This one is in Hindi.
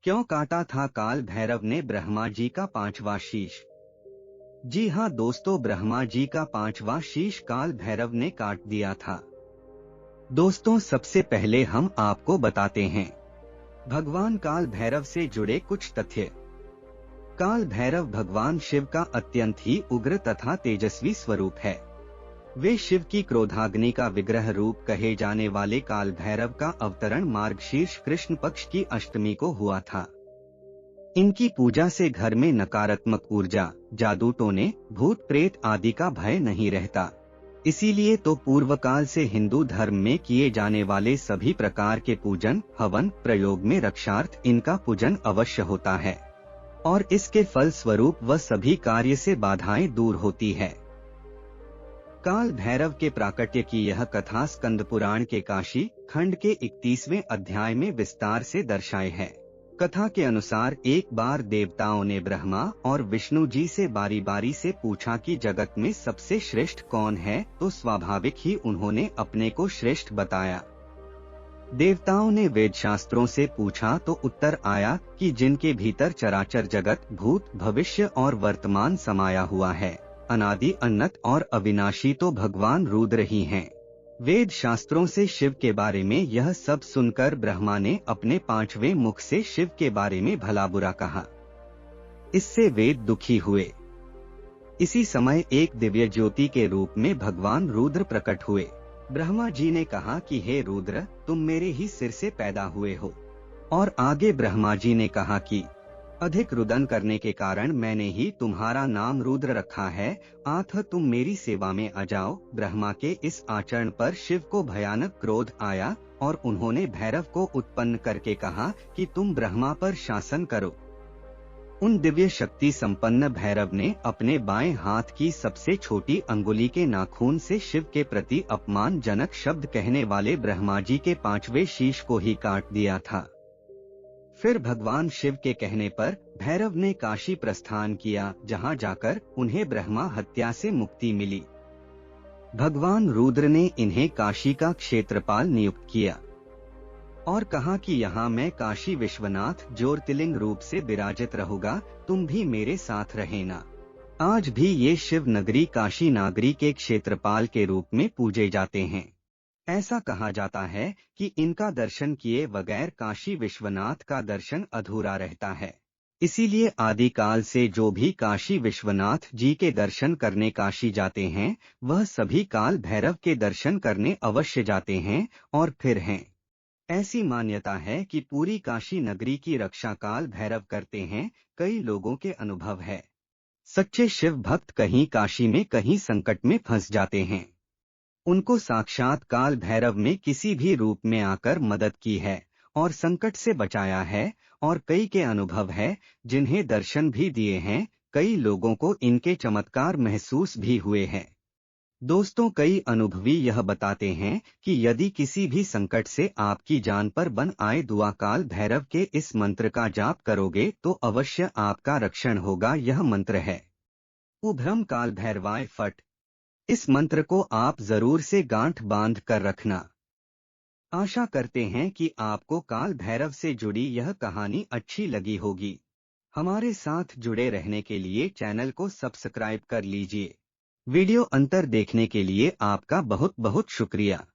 क्यों काटा था काल भैरव ने ब्रह्मा जी का पांचवा शीश? जी हाँ दोस्तों, ब्रह्मा जी का पांचवा शीश काल भैरव ने काट दिया था। दोस्तों, सबसे पहले हम आपको बताते हैं भगवान काल भैरव से जुड़े कुछ तथ्य। काल भैरव भगवान शिव का अत्यंत ही उग्र तथा तेजस्वी स्वरूप है। वे शिव की क्रोधाग्नि का विग्रह रूप कहे जाने वाले काल भैरव का अवतरण मार्गशीर्ष कृष्ण पक्ष की अष्टमी को हुआ था। इनकी पूजा से घर में नकारात्मक ऊर्जा, जादू टोने, भूत प्रेत आदि का भय नहीं रहता। इसीलिए तो पूर्व काल से हिंदू धर्म में किए जाने वाले सभी प्रकार के पूजन, हवन, प्रयोग में रक्षार्थ इनका पूजन अवश्य होता है और इसके फल स्वरूप वह सभी कार्य से बाधाएं दूर होती है। काल भैरव के प्राकट्य की यह कथा स्कंद पुराण के काशी खंड के 31वें अध्याय में विस्तार से दर्शाए है। कथा के अनुसार एक बार देवताओं ने ब्रह्मा और विष्णु जी से बारी बारी से पूछा कि जगत में सबसे श्रेष्ठ कौन है, तो स्वाभाविक ही उन्होंने अपने को श्रेष्ठ बताया। देवताओं ने वेद शास्त्रों से पूछा तो उत्तर आया कि जिनके भीतर चराचर जगत, भूत, भविष्य और वर्तमान समाया हुआ है, अनादि, अनंत और अविनाशी तो भगवान रुद्र ही हैं। वेद शास्त्रों से शिव के बारे में यह सब सुनकर ब्रह्मा ने अपने पांचवें मुख से शिव के बारे में भला बुरा कहा। इससे वेद दुखी हुए। इसी समय एक दिव्य ज्योति के रूप में भगवान रुद्र प्रकट हुए। ब्रह्मा जी ने कहा कि हे रुद्र, तुम मेरे ही सिर से पैदा हुए हो। और आगे ब्रह्मा जी ने कहा कि अधिक रुदन करने के कारण मैंने ही तुम्हारा नाम रुद्र रखा है, अतः तुम मेरी सेवा में आ जाओ। ब्रह्मा के इस आचरण पर शिव को भयानक क्रोध आया और उन्होंने भैरव को उत्पन्न करके कहा कि तुम ब्रह्मा पर शासन करो। उन दिव्य शक्ति संपन्न भैरव ने अपने बाएं हाथ की सबसे छोटी अंगुली के नाखून से शिव के प्रति अपमानजनक शब्द कहने वाले ब्रह्मा जी के पांचवें शीश को ही काट दिया था। फिर भगवान शिव के कहने पर भैरव ने काशी प्रस्थान किया, जहां जाकर उन्हें ब्रह्मा हत्या से मुक्ति मिली। भगवान रुद्र ने इन्हें काशी का क्षेत्रपाल नियुक्त किया और कहा कि यहाँ मैं काशी विश्वनाथ ज्योतिर्लिंग रूप से विराजित रहूंगा, तुम भी मेरे साथ रहना। आज भी ये शिव नगरी काशी नागरी के क्षेत्रपाल के रूप में पूजे जाते हैं। ऐसा कहा जाता है कि इनका दर्शन किए बगैर काशी विश्वनाथ का दर्शन अधूरा रहता है। इसीलिए आदिकाल से जो भी काशी विश्वनाथ जी के दर्शन करने काशी जाते हैं, वह सभी काल भैरव के दर्शन करने अवश्य जाते हैं और फिर हैं। ऐसी मान्यता है कि पूरी काशी नगरी की रक्षा काल भैरव करते हैं। कई लोगों के अनुभव है। सच्चे शिव भक्त कहीं काशी में कहीं संकट में फंस जाते हैं। उनको साक्षात काल भैरव में किसी भी रूप में आकर मदद की है और संकट से बचाया है। और कई के अनुभव है जिन्हें दर्शन भी दिए हैं। कई लोगों को इनके चमत्कार महसूस भी हुए हैं। दोस्तों, कई अनुभवी यह बताते हैं कि यदि किसी भी संकट से आपकी जान पर बन आए, दुआ काल भैरव के इस मंत्र का जाप करोगे तो अवश्य आपका रक्षण होगा। यह मंत्र है उभ्रम काल भैरवाय फट। इस मंत्र को आप जरूर से गांठ बांध कर रखना। आशा करते हैं कि आपको काल भैरव से जुड़ी यह कहानी अच्छी लगी होगी। हमारे साथ जुड़े रहने के लिए चैनल को सब्सक्राइब कर लीजिए। वीडियो अंतर देखने के लिए आपका बहुत बहुत शुक्रिया।